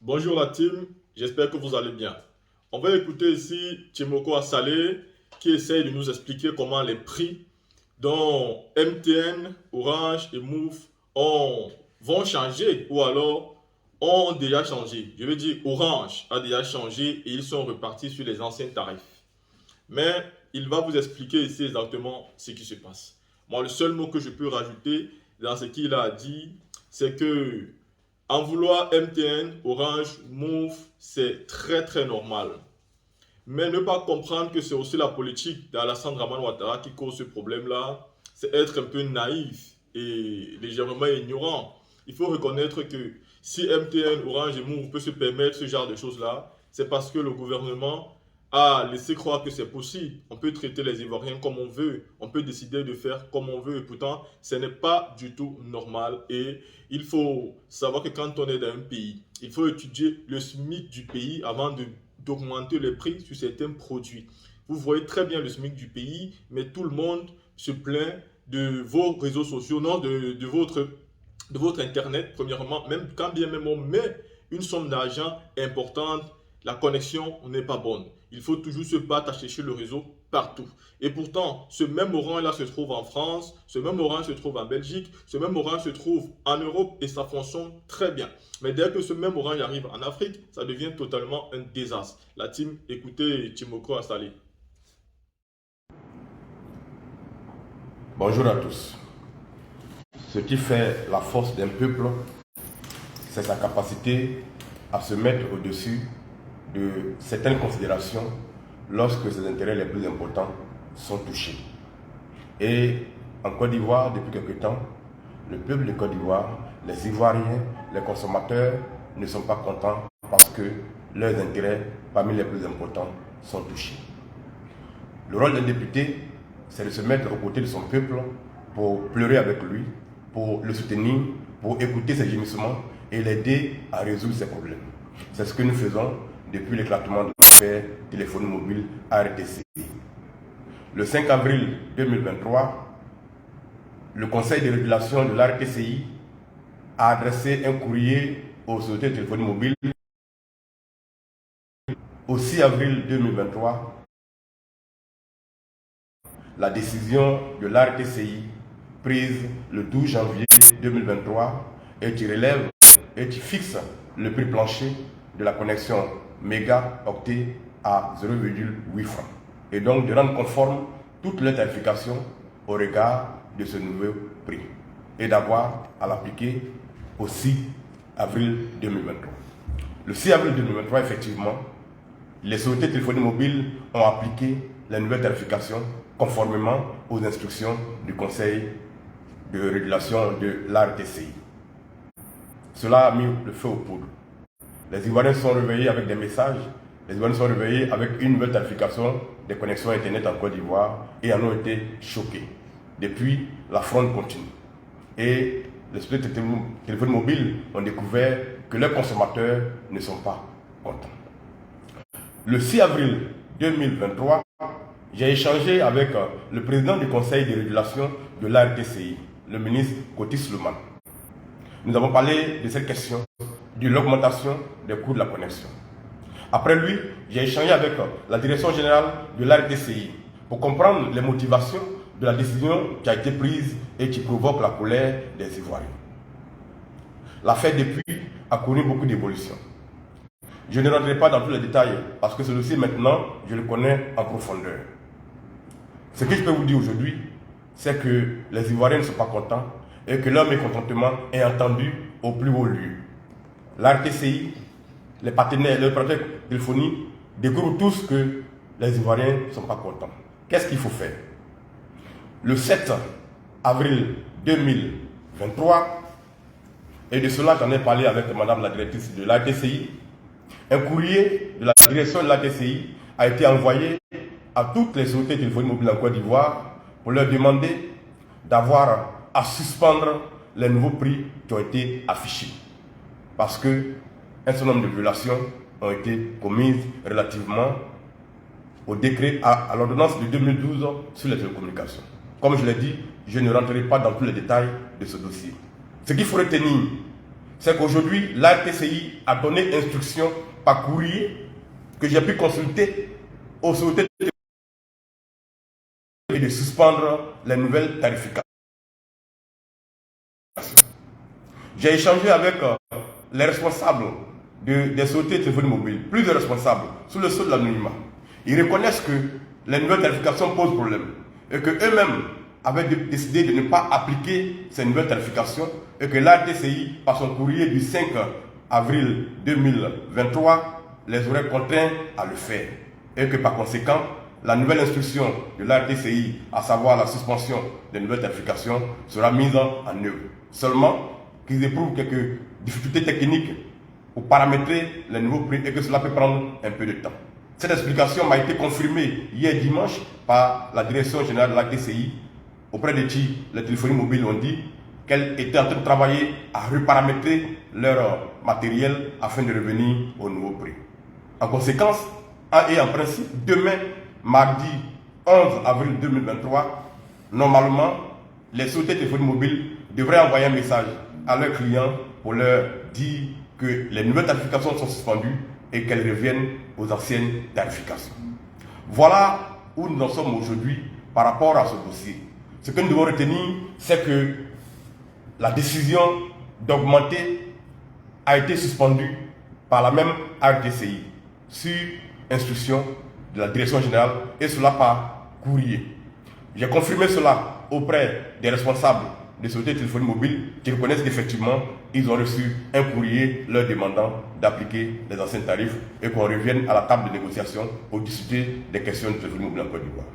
Bonjour la team, j'espère que vous allez bien. On va écouter ici Timoko Assalé qui essaye de nous expliquer comment les prix dont MTN, Orange et Move vont changer ou alors ont déjà changé. Je veux dire, Orange a déjà changé et ils sont repartis sur les anciens tarifs. Mais il va vous expliquer ici exactement ce qui se passe. Moi, le seul mot que je peux rajouter dans ce qu'il a dit, c'est que en vouloir MTN, Orange, Move, c'est très très normal. Mais ne pas comprendre que c'est aussi la politique d'Alassane Draman Ouattara qui cause ce problème-là, c'est être un peu naïf et légèrement ignorant. Il faut reconnaître que si MTN, Orange et Move peuvent se permettre ce genre de choses-là, c'est parce que le gouvernement a laissé croire que c'est possible. On peut traiter les Ivoiriens comme on veut, on peut décider de faire comme on veut, et pourtant, ce n'est pas du tout normal. Et il faut savoir que quand on est dans un pays, il faut étudier le SMIC du pays avant d'augmenter les prix sur certains produits. Vous voyez très bien le SMIC du pays, mais tout le monde se plaint de vos réseaux sociaux, non, de votre Internet, premièrement, même quand bien même on met une somme d'argent importante, la connexion n'est pas bonne. Il faut toujours se battre à chercher le réseau partout. Et pourtant, ce même Orange-là se trouve en France, ce même Orange se trouve en Belgique, ce même Orange se trouve en Europe et ça fonctionne très bien. Mais dès que ce même Orange arrive en Afrique, ça devient totalement un désastre. La team, écoutez Timoko installé. Bonjour à tous. Ce qui fait la force d'un peuple, c'est sa capacité à se mettre au-dessus de certaines considérations lorsque ses intérêts les plus importants sont touchés. Et en Côte d'Ivoire, depuis quelque temps, le peuple de Côte d'Ivoire, les Ivoiriens, les consommateurs ne sont pas contents parce que leurs intérêts, parmi les plus importants, sont touchés. Le rôle d'un député, c'est de se mettre aux côtés de son peuple pour pleurer avec lui, pour le soutenir, pour écouter ses gémissements et l'aider à résoudre ses problèmes. C'est ce que nous faisons depuis l'éclatement de l'affaire téléphonie mobile ARTCI. Le 5 avril 2023, le Conseil de régulation de l'ARTCI a adressé un courrier aux sociétés de téléphonie mobile. Au 6 avril 2023, la décision de l'ARTCI prise le 12 janvier 2023 et qui relève et qui fixe le prix plancher de la connexion mégaoctet à 0,8 francs et donc de rendre conforme toutes les tarifications au regard de ce nouveau prix et d'avoir à l'appliquer au 6 avril 2023. Le 6 avril 2023, effectivement, les sociétés de téléphonie mobile ont appliqué les nouvelles tarifications conformément aux instructions du Conseil de régulation de l'ARTCI. Cela a mis le feu aux poudres. Les Ivoiriens sont réveillés avec des messages, les Ivoiriens sont réveillés avec une nouvelle tarification des connexions Internet en Côte d'Ivoire et en ont été choqués. Depuis, la fronde continue. Et les sociétés de téléphonie mobile ont découvert que leurs consommateurs ne sont pas contents. Le 6 avril 2023, j'ai échangé avec le président du conseil de régulation de l'ARTCI, le ministre Coty Sloman. Nous avons parlé de cette question, de l'augmentation des coûts de la connexion. Après lui, j'ai échangé avec la direction générale de l'ARTCI pour comprendre les motivations de la décision qui a été prise et qui provoque la colère des Ivoiriens. L'affaire depuis a connu beaucoup d'évolutions. Je ne rentrerai pas dans tous les détails parce que ce dossier maintenant, je le connais en profondeur. Ce que je peux vous dire aujourd'hui, c'est que les Ivoiriens ne sont pas contents et que leur mécontentement est entendu au plus haut lieu. L'ARTCI, les partenaires de téléphonie découvrent tous que les Ivoiriens ne sont pas contents. Qu'est-ce qu'il faut faire? Le 7 avril 2023, et de cela j'en ai parlé avec madame la directrice de l'ARTCI, un courrier de la direction de l'ARTCI a été envoyé à toutes les sociétés de téléphonie mobile en Côte d'Ivoire pour leur demander d'avoir à suspendre les nouveaux prix qui ont été affichés. Parce qu'un certain nombre de violations ont été commises relativement au décret, à l'ordonnance de 2012 sur les télécommunications. Comme je l'ai dit, je ne rentrerai pas dans tous les détails de ce dossier. Ce qu'il faut retenir, c'est qu'aujourd'hui, la RTCI a donné instruction par courrier que j'ai pu consulter aux autorités et de suspendre les nouvelles tarifications. J'ai échangé avec les responsables des sociétés de téléphonie mobile, plus de responsables, sous le sceau de l'anonymat. Ils reconnaissent que les nouvelles tarifications posent problème et qu'eux-mêmes avaient décidé de ne pas appliquer ces nouvelles tarifications et que l'ARTCI, par son courrier du 5 avril 2023, les aurait contraints à le faire. Et que par conséquent, la nouvelle instruction de l'ARTCI, à savoir la suspension des nouvelles tarifications, sera mise en œuvre. Seulement qu'ils éprouvent quelques difficultés techniques pour paramétrer les nouveaux prix et que cela peut prendre un peu de temps. Cette explication m'a été confirmée hier dimanche par la direction générale de l'ARTCI, auprès de qui les téléphonies mobiles ont dit qu'elles étaient en train de travailler à reparamétrer leur matériel afin de revenir au nouveau prix. En conséquence, et en principe, demain, mardi 11 avril 2023, normalement, les sociétés de téléphonie mobile devraient envoyer un message à leurs clients pour leur dire que les nouvelles tarifications sont suspendues et qu'elles reviennent aux anciennes tarifications. Voilà où nous en sommes aujourd'hui par rapport à ce dossier. Ce que nous devons retenir, c'est que la décision d'augmenter a été suspendue par la même RTCI sur instruction de la direction générale et cela par courrier. J'ai confirmé cela auprès des responsables des sociétés de téléphonie mobile qui reconnaissent qu'effectivement ils ont reçu un courrier leur demandant d'appliquer les anciens tarifs et qu'on revienne à la table de négociation pour discuter des questions de téléphonie mobile en Côte d'Ivoire.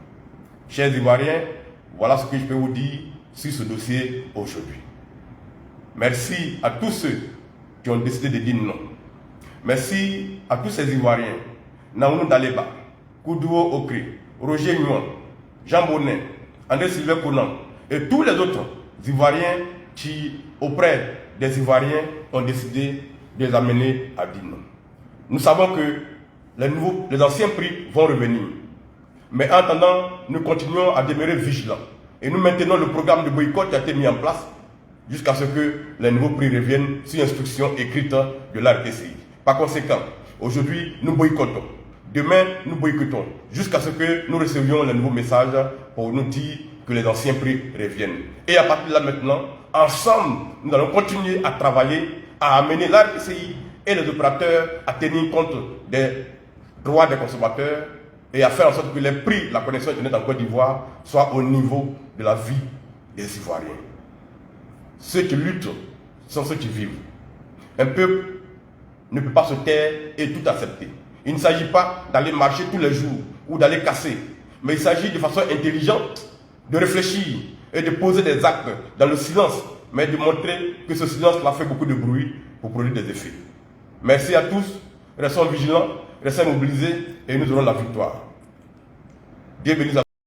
Chers Ivoiriens, voilà ce que je peux vous dire sur ce dossier aujourd'hui. Merci à tous ceux qui ont décidé de dire non. Merci à tous ces Ivoiriens, Naounou Daleba, Koudouo Okri, Roger Nguyen, Jean Bonnet, André Sylvain Conan et tous les autres Ivoiriens qui, auprès des Ivoiriens, ont décidé de les amener à dire non. Nous savons que les anciens prix vont revenir. Mais en attendant, nous continuons à demeurer vigilants. Et nous maintenons le programme de boycott qui a été mis en place jusqu'à ce que les nouveaux prix reviennent sur instruction écrite de l'ARTCI. Par conséquent, aujourd'hui, nous boycottons. Demain, nous boycottons jusqu'à ce que nous recevions les nouveaux messages pour nous dire que les anciens prix reviennent. Et à partir de là maintenant, ensemble, nous allons continuer à travailler, à amener l'ARTCI et les opérateurs à tenir compte des droits des consommateurs et à faire en sorte que les prix de la connexion Internet en Côte d'Ivoire soient au niveau de la vie des Ivoiriens. Ceux qui luttent sont ceux qui vivent. Un peuple ne peut pas se taire et tout accepter. Il ne s'agit pas d'aller marcher tous les jours ou d'aller casser, mais il s'agit de façon intelligente de réfléchir et de poser des actes dans le silence, mais de montrer que ce silence-là fait beaucoup de bruit pour produire des effets. Merci à tous, restons vigilants, restons mobilisés et nous aurons la victoire. Bienvenue à